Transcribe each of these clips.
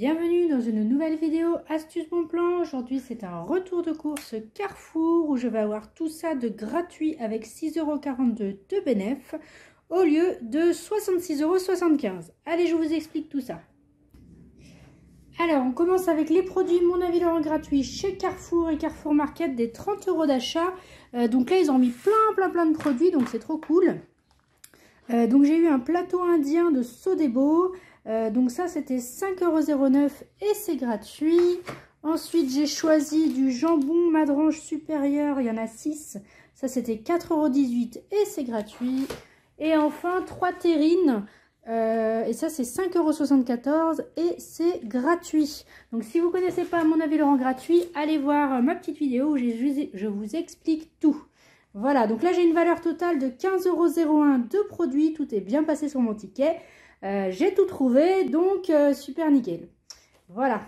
Bienvenue dans une nouvelle vidéo Astuce Bon Plan. Aujourd'hui c'est un retour de course Carrefour où je vais avoir tout ça de gratuit avec 6,42 € de bénéf au lieu de 66,75 €. Allez, je vous explique tout ça. Alors on commence avec les produits Mon Avis Laurent gratuits chez Carrefour et Carrefour Market, des 30 € d'achat. Donc là ils ont mis plein de produits, donc c'est trop cool. Donc j'ai eu un plateau indien de Sodebo. Donc ça c'était 5,09 € et c'est gratuit. Ensuite j'ai choisi du jambon Madrange supérieur, il y en a 6. Ça c'était 4,18 € et c'est gratuit. Et enfin 3 terrines. Et ça c'est 5,74 € et c'est gratuit. Donc si vous ne connaissez pas Mon Avis Laurent gratuit, allez voir ma petite vidéo où je vous explique tout. Voilà, donc là j'ai une valeur totale de 15,01 € de produits. Tout est bien passé sur mon ticket. J'ai tout trouvé, donc super nickel. Voilà.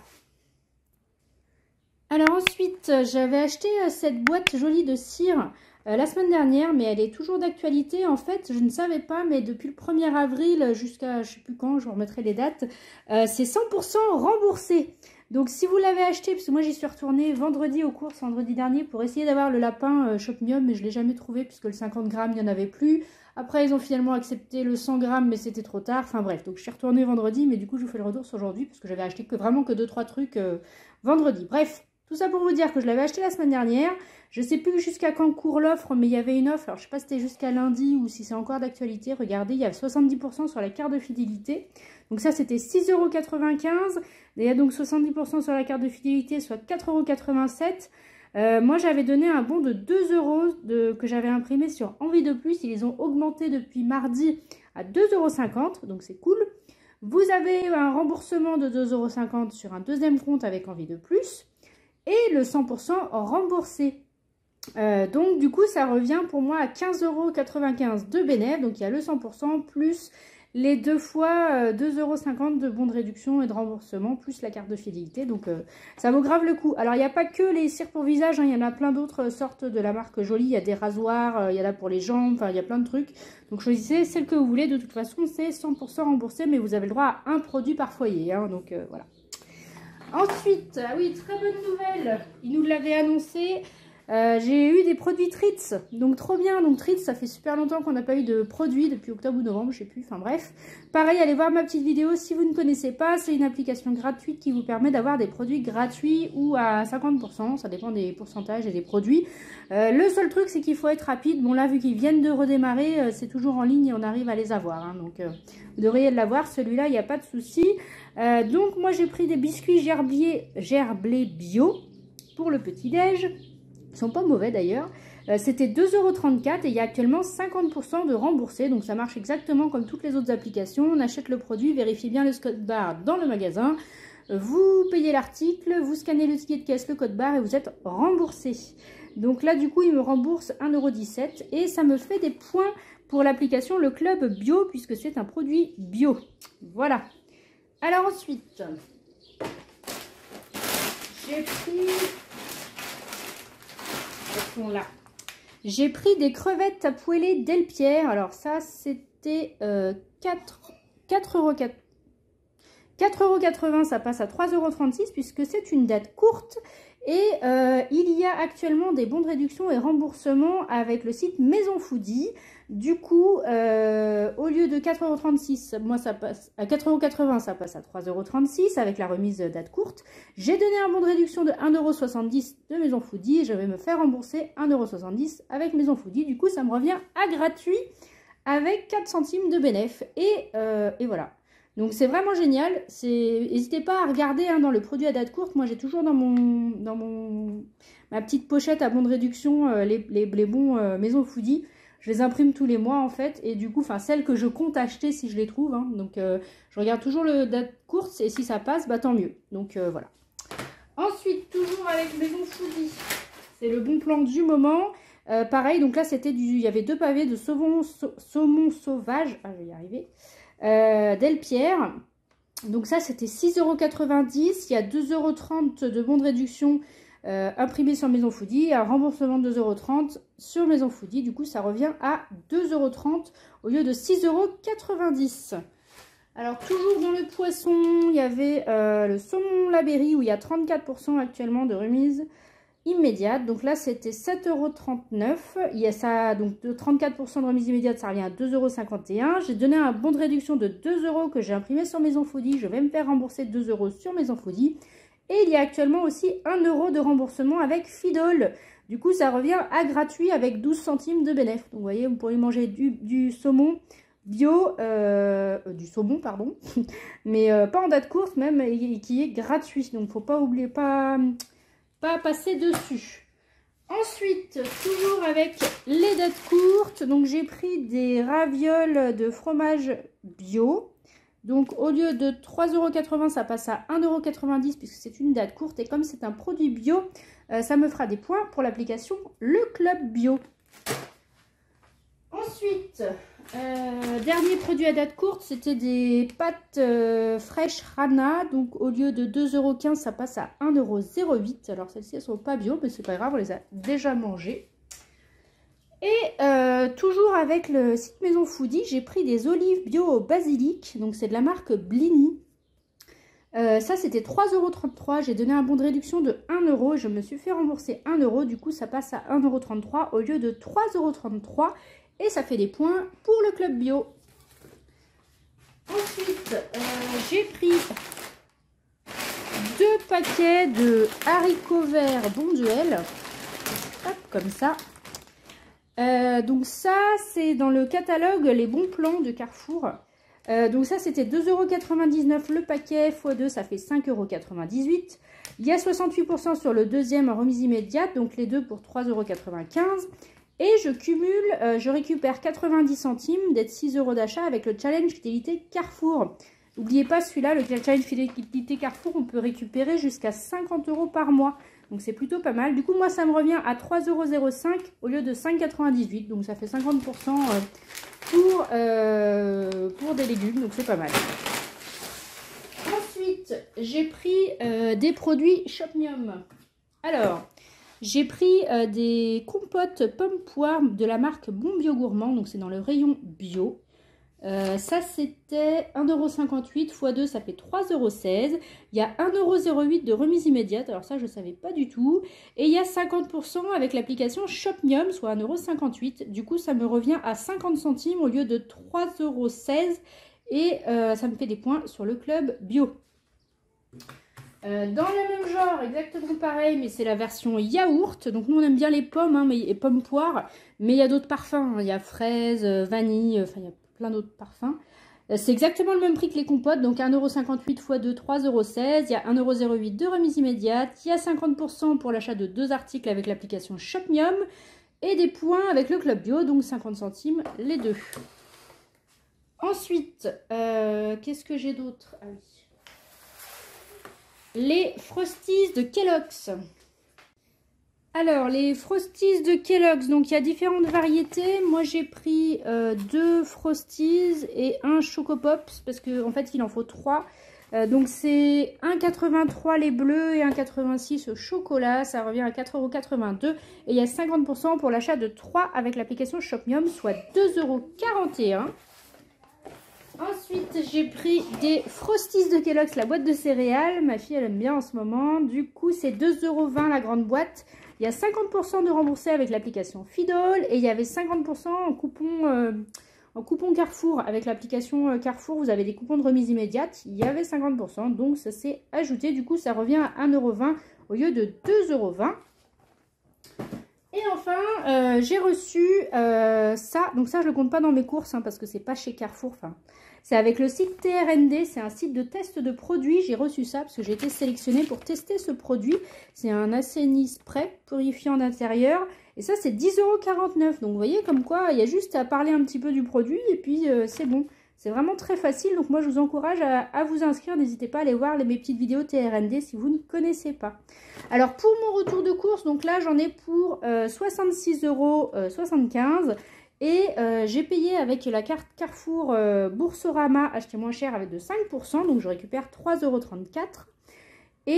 Alors ensuite, j'avais acheté cette boîte jolie de cire la semaine dernière, mais elle est toujours d'actualité. En fait, je ne savais pas, mais depuis le 1er avril jusqu'à je ne sais plus quand, je vous remettrai les dates, c'est 100% remboursé. Donc si vous l'avez acheté, parce que moi j'y suis retournée vendredi aux courses, vendredi dernier, pour essayer d'avoir le lapin Shopmium, mais je ne l'ai jamais trouvé puisque le 50 grammes, il n'y en avait plus. Après, ils ont finalement accepté le 100 grammes, mais c'était trop tard. Enfin bref, donc je suis retournée vendredi, mais du coup, je vous fais le retour sur aujourd'hui, parce que j'avais acheté vraiment que 2-3 trucs vendredi. Bref, tout ça pour vous dire que je l'avais acheté la semaine dernière. Je ne sais plus jusqu'à quand court l'offre, mais il y avait une offre. Alors, je ne sais pas si c'était jusqu'à lundi ou si c'est encore d'actualité. Regardez, il y a 70% sur la carte de fidélité. Donc ça, c'était 6,95 €. Il y a donc 70% sur la carte de fidélité, soit 4,87 €. Moi, j'avais donné un bon de 2 € que j'avais imprimé sur Envie de Plus. Ils les ont augmenté depuis mardi à 2,50 €, donc c'est cool. Vous avez un remboursement de 2,50 € sur un deuxième compte avec Envie de Plus et le 100% remboursé. Donc du coup, ça revient pour moi à 15,95 € de bénéfice. Donc il y a le 100% plus les 2 fois 2,50 € de bons de réduction et de remboursement, plus la carte de fidélité. Donc ça vaut grave le coup. Alors il n'y a pas que les cires pour visage, hein, il y en a plein d'autres sortes de la marque Jolie. Il y a des rasoirs, il y en a pour les jambes, enfin il y a plein de trucs. Donc choisissez celle que vous voulez. De toute façon, c'est 100% remboursé, mais vous avez le droit à un produit par foyer. Hein, donc voilà. Ensuite, ah oui, très bonne nouvelle, ils nous l'avaient annoncé. J'ai eu des produits Treats, donc trop bien. Donc Treats, ça fait super longtemps qu'on n'a pas eu de produits, depuis octobre ou novembre, je sais plus, enfin bref. Pareil, allez voir ma petite vidéo si vous ne connaissez pas, c'est une application gratuite qui vous permet d'avoir des produits gratuits ou à 50%, ça dépend des pourcentages et des produits. Le seul truc, c'est qu'il faut être rapide. Bon là, vu qu'ils viennent de redémarrer, c'est toujours en ligne et on arrive à les avoir, hein, donc vous devriez l'avoir, celui-là, il n'y a pas de souci. Donc moi, j'ai pris des biscuits gerblés bio pour le petit-déj. Ils sont pas mauvais d'ailleurs. C'était 2,34 € et il y a actuellement 50% de remboursé. Donc ça marche exactement comme toutes les autres applications. On achète le produit, vérifiez bien le code barre dans le magasin. Vous payez l'article, vous scannez le ticket de caisse, le code barre et vous êtes remboursé. Donc là du coup il me rembourse 1,17 € et ça me fait des points pour l'application Le Club Bio puisque c'est un produit bio. Voilà. Alors ensuite, j'ai pris... J'ai pris des crevettes à poêler Delpierre. Alors ça, c'était 4,80 €. Ça passe à 3,36 € puisque c'est une date courte. Et il y a actuellement des bons de réduction et remboursement avec le site Maison Foodie. Du coup, au lieu de 4,36 €, moi ça passe à 4,80 €, ça passe à 3,36 € avec la remise date courte. J'ai donné un bon de réduction de 1,70 € de Maison Foodie et je vais me faire rembourser 1,70 € avec Maison Foodie. Du coup, ça me revient à gratuit avec 4 centimes de bénéf. Et voilà. Donc c'est vraiment génial. N'hésitez pas à regarder hein, dans le produit à date courte. Moi j'ai toujours dans ma petite pochette à bon de réduction les bons Maison Foodie. Je les imprime tous les mois en fait. Et du coup, enfin celles que je compte acheter si je les trouve. Hein. Donc je regarde toujours le date courte et si ça passe, bah tant mieux. Donc voilà. Ensuite, toujours avec Maison Foodie. C'est le bon plan du moment. Pareil, donc là c'était il y avait 2 pavés de saumon sauvage. Ah, je vais y arriver. Delpierre. Donc ça c'était 6,90 €. Il y a 2,30 € de bons de réduction imprimé sur Maison Foodie. Un remboursement de 2,30 € sur Maison Foodie. Du coup ça revient à 2,30 € au lieu de 6,90 €. Alors, toujours dans le poisson, il y avait le saumon Labéry où il y a 34% actuellement de remise immédiate. Donc là, c'était 7,39 €. Il y a ça, donc de 34% de remise immédiate, ça revient à 2,51 €. J'ai donné un bon de réduction de 2 € que j'ai imprimé sur Maison Foodie. Je vais me faire rembourser 2 € sur Maison Foodie. Et il y a actuellement aussi 1 € de remboursement avec Fidol. Du coup, ça revient à gratuit avec 12 centimes de bénéf. Donc, vous voyez, vous pourriez manger du saumon bio, du saumon, pardon, mais pas en date courte même, et qui est gratuit. Donc, faut pas oublier, pas passer dessus. Ensuite, toujours avec les dates courtes, donc j'ai pris des ravioles de fromage bio. Donc, au lieu de 3,80 €, ça passe à 1,90 € puisque c'est une date courte. Et comme c'est un produit bio, ça me fera des points pour l'application Le Club Bio. Ensuite, dernier produit à date courte, c'était des pâtes fraîches Rana. Donc, au lieu de 2,15 €, ça passe à 1,08 €. Alors, celles-ci, elles ne sont pas bio, mais c'est pas grave, on les a déjà mangées. Et toujours avec le site Maison Foodie, j'ai pris des olives bio au basilic. Donc, c'est de la marque Blini. Ça, c'était 3,33 €. J'ai donné un bon de réduction de 1 € et je me suis fait rembourser 1 €. Du coup, ça passe à 1,33 € au lieu de 3,33 € et ça fait des points pour le club bio. Ensuite, j'ai pris 2 paquets de haricots verts Bonduelle. Hop, comme ça. Donc ça, c'est dans le catalogue Les Bons Plans de Carrefour. Donc ça, c'était 2,99 € le paquet, x2, ça fait 5,98 €. Il y a 68% sur le deuxième en remise immédiate, donc les deux pour 3,95 €. Et je cumule, je récupère 90 centimes d'être 6 € d'achat avec le challenge fidélité Carrefour. N'oubliez pas celui-là, le challenge fidélité Carrefour, on peut récupérer jusqu'à 50 € par mois. Donc c'est plutôt pas mal. Du coup, moi, ça me revient à 3,05 € au lieu de 5,98 €. Donc ça fait 50% pour des légumes. Donc c'est pas mal. Ensuite, j'ai pris des produits Shopmium. Alors, j'ai pris des compotes pommes poires de la marque Bon Bio Gourmand. Donc c'est dans le rayon bio. Ça, c'était 1,58 € x2, ça fait 3,16 €. Il y a 1,08 € de remise immédiate. Alors ça, je ne savais pas du tout. Et il y a 50% avec l'application Shopmium, soit 1,58 €. Du coup, ça me revient à 50 centimes au lieu de 3,16 € et ça me fait des points sur le club bio. Dans le même genre, exactement pareil, mais c'est la version yaourt. Donc nous, on aime bien les pommes, hein, et pommes poires. Mais il y a d'autres parfums, hein. Il y a fraise, vanille, enfin il y a plein d'autres parfums. C'est exactement le même prix que les compotes. Donc 1,58 € x2, 3,16 €. Il y a 1,08 € de remise immédiate. Il y a 50% pour l'achat de 2 articles avec l'application Shopmium. Et des points avec le club bio, donc 50 centimes les deux. Ensuite, qu'est-ce que j'ai d'autre? Ah oui. Les Frosties de Kellogg's. Alors, les Frosties de Kellogg's, donc il y a différentes variétés. Moi, j'ai pris 2 Frosties et un Choco Pops parce qu'en fait, il en faut 3. Donc, c'est 1,83 € les bleus et 1,86 € au chocolat. Ça revient à 4,82 € et il y a 50% pour l'achat de 3 avec l'application Shopmium, soit 2,41 €. Ensuite, j'ai pris des Frosties de Kellogg's, la boîte de céréales. Ma fille, elle aime bien en ce moment. Du coup, c'est 2,20 € la grande boîte. Il y a 50% de remboursé avec l'application Fidol. Et il y avait 50% en coupon Carrefour. Avec l'application Carrefour, vous avez des coupons de remise immédiate. Il y avait 50%, donc ça s'est ajouté. Du coup, ça revient à 1,20 € au lieu de 2,20 €. Et enfin, j'ai reçu ça. Donc ça, je ne le compte pas dans mes courses, hein, parce que c'est pas chez Carrefour. Enfin, c'est avec le site TRND. C'est un site de test de produits. J'ai reçu ça parce que j'ai été sélectionnée pour tester ce produit. C'est un assaini-spray purifiant d'intérieur. Et ça, c'est 10,49 €. Donc, vous voyez, comme quoi, il y a juste à parler un petit peu du produit. Et puis, c'est bon. C'est vraiment très facile. Donc, moi, je vous encourage à vous inscrire. N'hésitez pas à aller voir mes petites vidéos TRND si vous ne connaissez pas. Alors, pour mon retour de course, donc là, j'en ai pour 66,75 €. Et j'ai payé avec la carte Carrefour Boursorama, acheté moins cher avec de 5%. Donc, je récupère 3,34 €. Et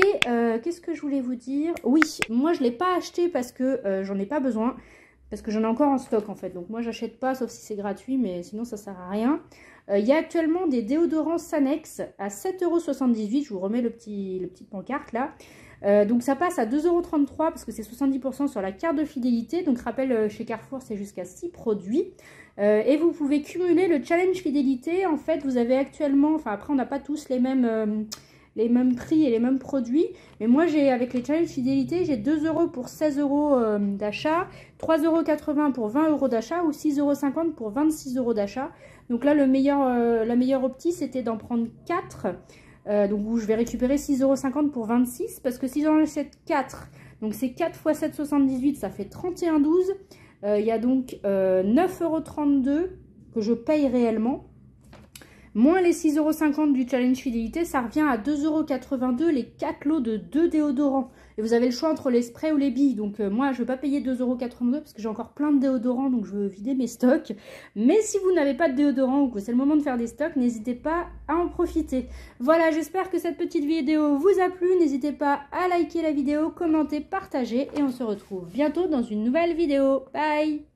qu'est-ce que je voulais vous dire? Oui, moi, je ne l'ai pas acheté parce que j'en ai pas besoin. Parce que j'en ai encore en stock, en fait. Donc, moi, j'achète pas, sauf si c'est gratuit. Mais sinon, ça sert à rien. Il y a actuellement des déodorants Sanex à 7,78 €. Je vous remets le petit pancarte là. Donc ça passe à 2,33 € parce que c'est 70% sur la carte de fidélité. Donc rappel, chez Carrefour, c'est jusqu'à 6 produits. Et vous pouvez cumuler le challenge fidélité. En fait, vous avez actuellement, enfin après on n'a pas tous les mêmes prix et les mêmes produits. Mais moi, avec les challenges fidélité, j'ai 2 € pour 16 € d'achat, 3,80 € pour 20 € d'achat ou 6,50 € pour 26 € d'achat. Donc là, la meilleure optie, c'était d'en prendre 4. Donc où je vais récupérer 6,50 € pour 26. Parce que si j'en achète 4, donc c'est 4 x 7,78, ça fait 31,12 €. Il y a donc 9,32 € que je paye réellement. Moins les 6,50 € du challenge fidélité, ça revient à 2,82 € les 4 lots de 2 déodorants. Et vous avez le choix entre les sprays ou les billes. Donc moi, je ne veux pas payer 2,82 € parce que j'ai encore plein de déodorants, donc je veux vider mes stocks. Mais si vous n'avez pas de déodorant ou que c'est le moment de faire des stocks, n'hésitez pas à en profiter. Voilà, j'espère que cette petite vidéo vous a plu. N'hésitez pas à liker la vidéo, commenter, partager. Et on se retrouve bientôt dans une nouvelle vidéo. Bye!